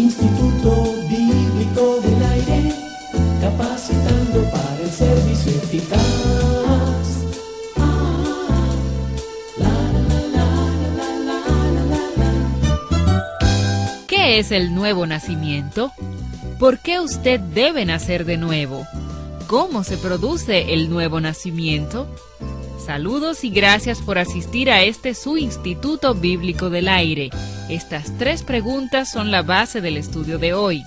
Instituto Bíblico del Aire, capacitando para el servicio eficaz. ¿Qué es el nuevo nacimiento? ¿Por qué usted debe nacer de nuevo? ¿Cómo se produce el nuevo nacimiento? Saludos y gracias por asistir a su Instituto Bíblico del Aire. Estas 3 preguntas son la base del estudio de hoy.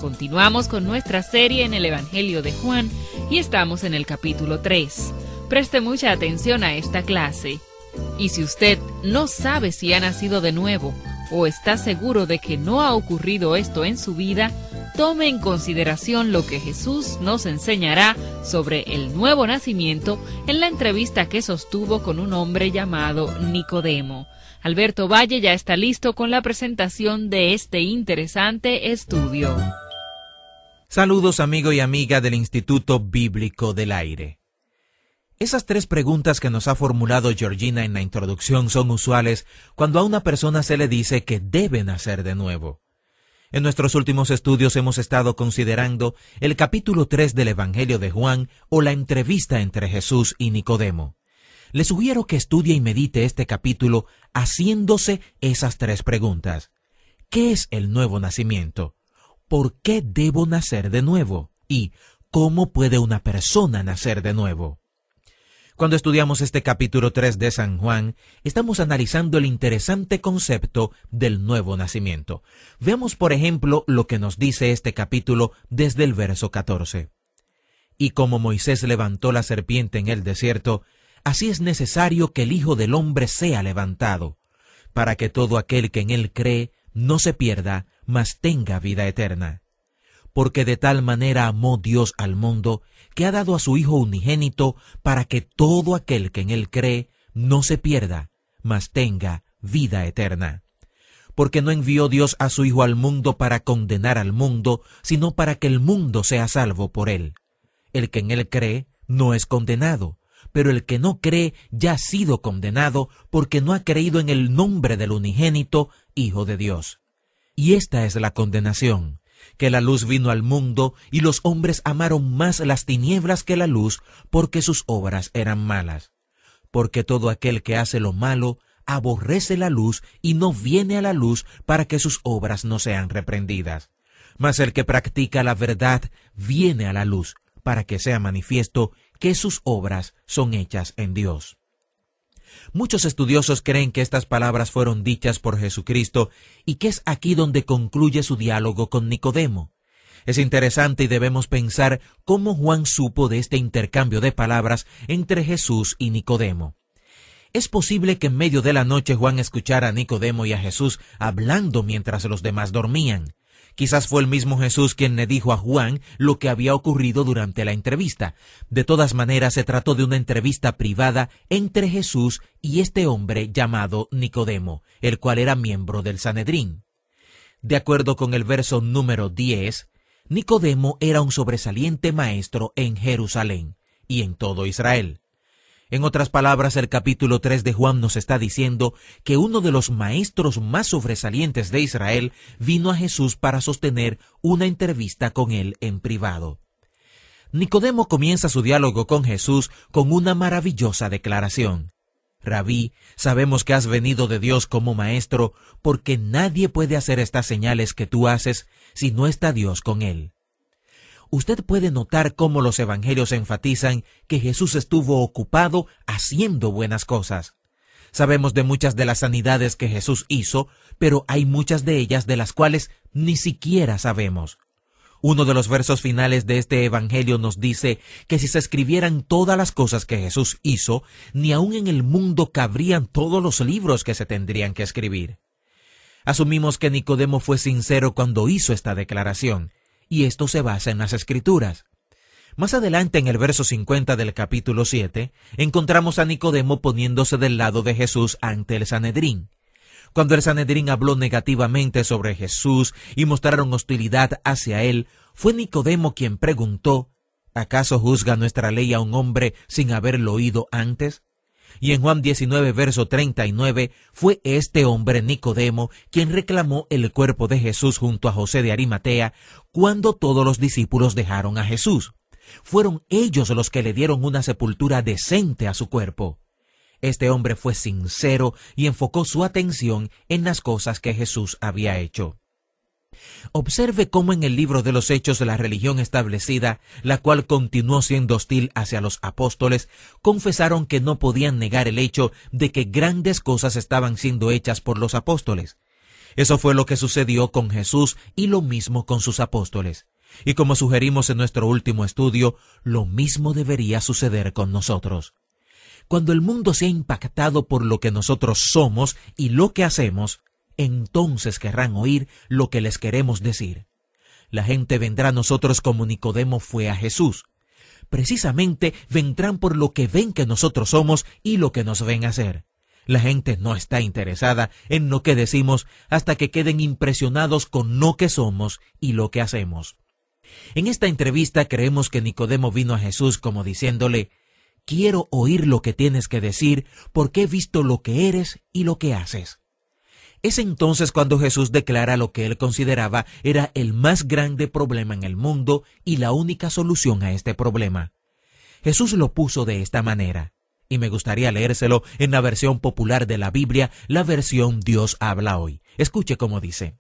Continuamos con nuestra serie en el Evangelio de Juan y estamos en el capítulo 3. Preste mucha atención a esta clase. Y si usted no sabe si ha nacido de nuevo o está seguro de que no ha ocurrido esto en su vida, tome en consideración lo que Jesús nos enseñará sobre el nuevo nacimiento en la entrevista que sostuvo con un hombre llamado Nicodemo. Alberto Valle ya está listo con la presentación de este interesante estudio. Saludos, amigo y amiga del Instituto Bíblico del Aire. Esas 3 preguntas que nos ha formulado Georgina en la introducción son usuales cuando a una persona se le dice que debe nacer de nuevo. En nuestros últimos estudios hemos estado considerando el capítulo 3 del Evangelio de Juan o la entrevista entre Jesús y Nicodemo. Le sugiero que estudie y medite este capítulo haciéndose esas 3 preguntas. ¿Qué es el nuevo nacimiento? ¿Por qué debo nacer de nuevo? ¿Y cómo puede una persona nacer de nuevo? Cuando estudiamos este capítulo 3 de San Juan, estamos analizando el interesante concepto del nuevo nacimiento. Veamos, por ejemplo, lo que nos dice este capítulo desde el verso 14. Y como Moisés levantó la serpiente en el desierto, así es necesario que el Hijo del Hombre sea levantado, para que todo aquel que en él cree no se pierda, mas tenga vida eterna. Porque de tal manera amó Dios al mundo, que ha dado a su Hijo unigénito, para que todo aquel que en él cree no se pierda, mas tenga vida eterna. Porque no envió Dios a su Hijo al mundo para condenar al mundo, sino para que el mundo sea salvo por él. El que en él cree no es condenado, pero el que no cree ya ha sido condenado, porque no ha creído en el nombre del unigénito Hijo de Dios. Y esta es la condenación, que la luz vino al mundo, y los hombres amaron más las tinieblas que la luz, porque sus obras eran malas. Porque todo aquel que hace lo malo, aborrece la luz, y no viene a la luz, para que sus obras no sean reprendidas. Mas el que practica la verdad, viene a la luz, para que sea manifiesto que sus obras son hechas en Dios. Muchos estudiosos creen que estas palabras fueron dichas por Jesucristo y que es aquí donde concluye su diálogo con Nicodemo. Es interesante y debemos pensar cómo Juan supo de este intercambio de palabras entre Jesús y Nicodemo. Es posible que en medio de la noche Juan escuchara a Nicodemo y a Jesús hablando mientras los demás dormían. Quizás fue el mismo Jesús quien le dijo a Juan lo que había ocurrido durante la entrevista. De todas maneras, se trató de una entrevista privada entre Jesús y este hombre llamado Nicodemo, el cual era miembro del Sanedrín. De acuerdo con el verso número 10, Nicodemo era un sobresaliente maestro en Jerusalén y en todo Israel. En otras palabras, el capítulo 3 de Juan nos está diciendo que uno de los maestros más sobresalientes de Israel vino a Jesús para sostener una entrevista con él en privado. Nicodemo comienza su diálogo con Jesús con una maravillosa declaración. Rabí, sabemos que has venido de Dios como maestro, porque nadie puede hacer estas señales que tú haces si no está Dios con él. Usted puede notar cómo los evangelios enfatizan que Jesús estuvo ocupado haciendo buenas cosas. Sabemos de muchas de las sanidades que Jesús hizo, pero hay muchas de ellas de las cuales ni siquiera sabemos. Uno de los versos finales de este evangelio nos dice que si se escribieran todas las cosas que Jesús hizo, ni aun en el mundo cabrían todos los libros que se tendrían que escribir. Asumimos que Nicodemo fue sincero cuando hizo esta declaración, y esto se basa en las Escrituras. Más adelante, en el verso 50 del capítulo 7, encontramos a Nicodemo poniéndose del lado de Jesús ante el Sanedrín. Cuando el Sanedrín habló negativamente sobre Jesús y mostraron hostilidad hacia él, fue Nicodemo quien preguntó: ¿acaso juzga nuestra ley a un hombre sin haberlo oído antes? Y en Juan 19, verso 39, fue este hombre Nicodemo quien reclamó el cuerpo de Jesús junto a José de Arimatea cuando todos los discípulos dejaron a Jesús. Fueron ellos los que le dieron una sepultura decente a su cuerpo. Este hombre fue sincero y enfocó su atención en las cosas que Jesús había hecho. Observe cómo en el libro de los Hechos la religión establecida, la cual continuó siendo hostil hacia los apóstoles, confesaron que no podían negar el hecho de que grandes cosas estaban siendo hechas por los apóstoles. Eso fue lo que sucedió con Jesús y lo mismo con sus apóstoles. Y como sugerimos en nuestro último estudio, lo mismo debería suceder con nosotros. Cuando el mundo sea impactado por lo que nosotros somos y lo que hacemos, entonces querrán oír lo que les queremos decir. La gente vendrá a nosotros como Nicodemo fue a Jesús. Precisamente vendrán por lo que ven que nosotros somos y lo que nos ven hacer. La gente no está interesada en lo que decimos hasta que queden impresionados con lo que somos y lo que hacemos. En esta entrevista creemos que Nicodemo vino a Jesús como diciéndole: quiero oír lo que tienes que decir porque he visto lo que eres y lo que haces. Es entonces cuando Jesús declara lo que él consideraba era el más grande problema en el mundo y la única solución a este problema. Jesús lo puso de esta manera, y me gustaría leérselo en la versión popular de la Biblia, la versión Dios habla hoy. Escuche cómo dice.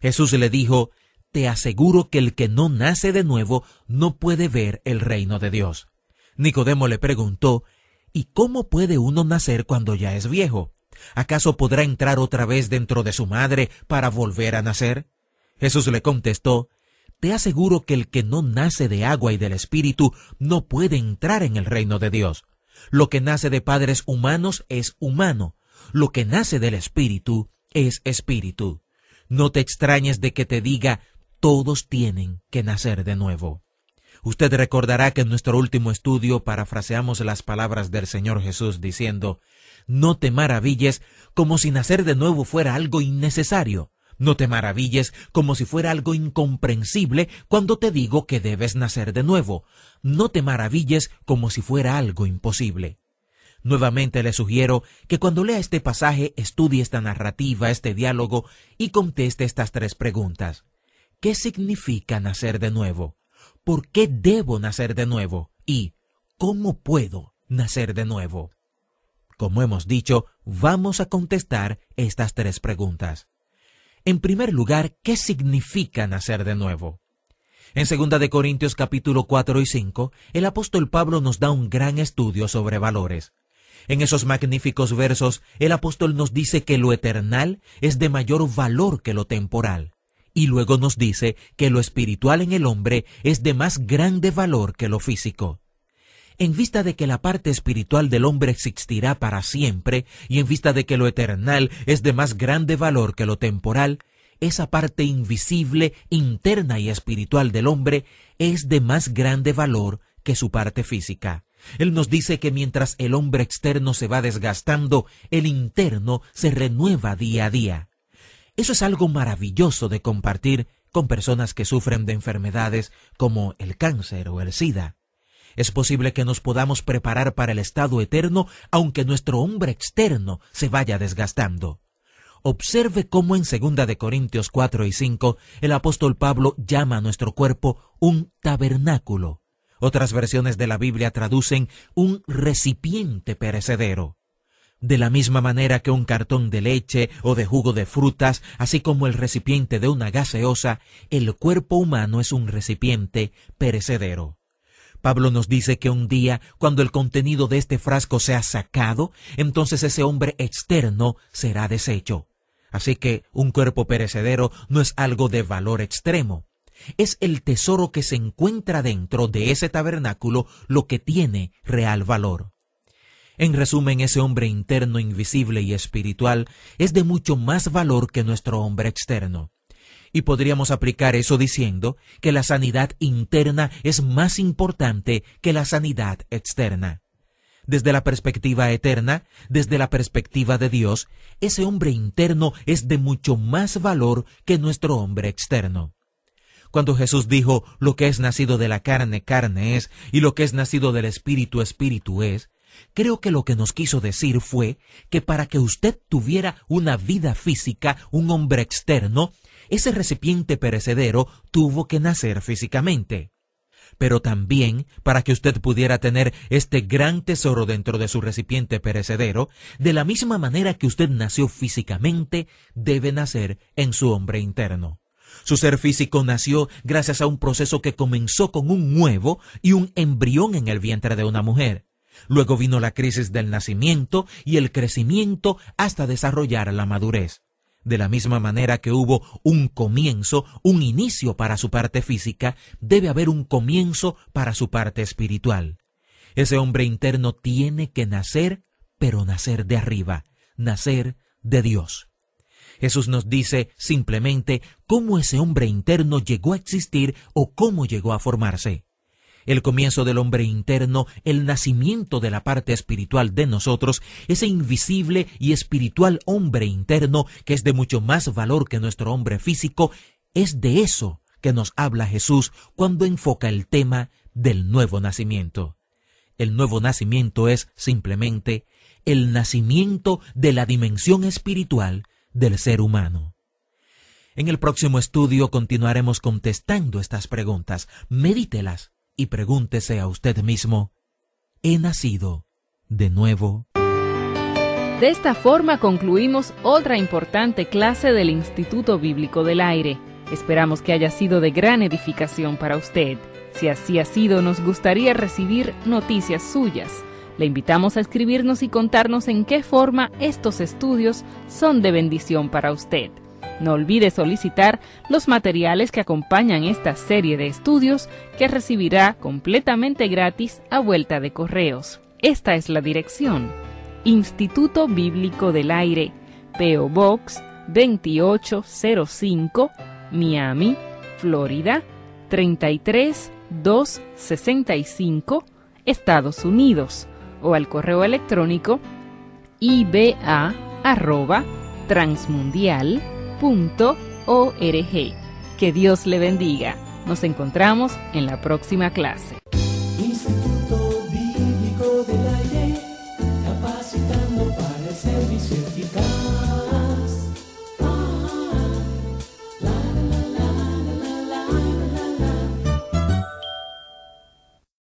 Jesús le dijo: te aseguro que el que no nace de nuevo no puede ver el reino de Dios. Nicodemo le preguntó: ¿y cómo puede uno nacer cuando ya es viejo? ¿Acaso podrá entrar otra vez dentro de su madre para volver a nacer? Jesús le contestó: te aseguro que el que no nace de agua y del Espíritu no puede entrar en el reino de Dios. Lo que nace de padres humanos es humano. Lo que nace del Espíritu es espíritu. No te extrañes de que te diga: todos tienen que nacer de nuevo. Usted recordará que en nuestro último estudio parafraseamos las palabras del Señor Jesús diciendo: no te maravilles como si nacer de nuevo fuera algo innecesario. No te maravilles como si fuera algo incomprensible cuando te digo que debes nacer de nuevo. No te maravilles como si fuera algo imposible. Nuevamente le sugiero que cuando lea este pasaje estudie esta narrativa, este diálogo y conteste estas tres preguntas. ¿Qué significa nacer de nuevo? ¿Por qué debo nacer de nuevo? ¿Y cómo puedo nacer de nuevo? Como hemos dicho, vamos a contestar estas tres preguntas. En primer lugar, ¿qué significa nacer de nuevo? En 2 de Corintios capítulo 4 y 5, el apóstol Pablo nos da un gran estudio sobre valores. En esos magníficos versos, el apóstol nos dice que lo eternal es de mayor valor que lo temporal. Y luego nos dice que lo espiritual en el hombre es de más grande valor que lo físico. En vista de que la parte espiritual del hombre existirá para siempre, y en vista de que lo eternal es de más grande valor que lo temporal, esa parte invisible, interna y espiritual del hombre es de más grande valor que su parte física. Él nos dice que mientras el hombre externo se va desgastando, el interno se renueva día a día. Eso es algo maravilloso de compartir con personas que sufren de enfermedades como el cáncer o el SIDA. Es posible que nos podamos preparar para el estado eterno, aunque nuestro hombre externo se vaya desgastando. Observe cómo en 2 de Corintios 4 y 5 el apóstol Pablo llama a nuestro cuerpo un tabernáculo. Otras versiones de la Biblia traducen un recipiente perecedero. De la misma manera que un cartón de leche o de jugo de frutas, así como el recipiente de una gaseosa, el cuerpo humano es un recipiente perecedero. Pablo nos dice que un día, cuando el contenido de este frasco sea sacado, entonces ese hombre externo será deshecho. Así que un cuerpo perecedero no es algo de valor extremo. Es el tesoro que se encuentra dentro de ese tabernáculo lo que tiene real valor. En resumen, ese hombre interno, invisible y espiritual es de mucho más valor que nuestro hombre externo. Y podríamos aplicar eso diciendo que la sanidad interna es más importante que la sanidad externa. Desde la perspectiva eterna, desde la perspectiva de Dios, ese hombre interno es de mucho más valor que nuestro hombre externo. Cuando Jesús dijo, lo que es nacido de la carne, carne es, y lo que es nacido del espíritu, espíritu es, Creo que lo que nos quiso decir fue que para que usted tuviera una vida física, un hombre externo, ese recipiente perecedero tuvo que nacer físicamente. Pero también, para que usted pudiera tener este gran tesoro dentro de su recipiente perecedero, de la misma manera que usted nació físicamente, debe nacer en su hombre interno. Su ser físico nació gracias a un proceso que comenzó con un huevo y un embrión en el vientre de una mujer. Luego vino la crisis del nacimiento y el crecimiento hasta desarrollar la madurez. De la misma manera que hubo un comienzo, un inicio para su parte física, debe haber un comienzo para su parte espiritual. Ese hombre interno tiene que nacer, pero nacer de arriba, nacer de Dios. Jesús nos dice simplemente cómo ese hombre interno llegó a existir o cómo llegó a formarse. El comienzo del hombre interno, el nacimiento de la parte espiritual de nosotros, ese invisible y espiritual hombre interno que es de mucho más valor que nuestro hombre físico, es de eso que nos habla Jesús cuando enfoca el tema del nuevo nacimiento. El nuevo nacimiento es simplemente el nacimiento de la dimensión espiritual del ser humano. En el próximo estudio continuaremos contestando estas preguntas. Medítelas y pregúntese a usted mismo, ¿he nacido de nuevo? De esta forma concluimos otra importante clase del Instituto Bíblico del Aire. Esperamos que haya sido de gran edificación para usted. Si así ha sido, nos gustaría recibir noticias suyas. Le invitamos a escribirnos y contarnos en qué forma estos estudios son de bendición para usted. No olvide solicitar los materiales que acompañan esta serie de estudios que recibirá completamente gratis a vuelta de correos. Esta es la dirección: Instituto Bíblico del Aire, P.O. Box 2805, Miami, Florida 33265, Estados Unidos, o al correo electrónico iba@transmundial.org. Que Dios le bendiga. Nos encontramos en la próxima clase. Instituto Bíblico del Aire, capacitando para el servicio eficaz.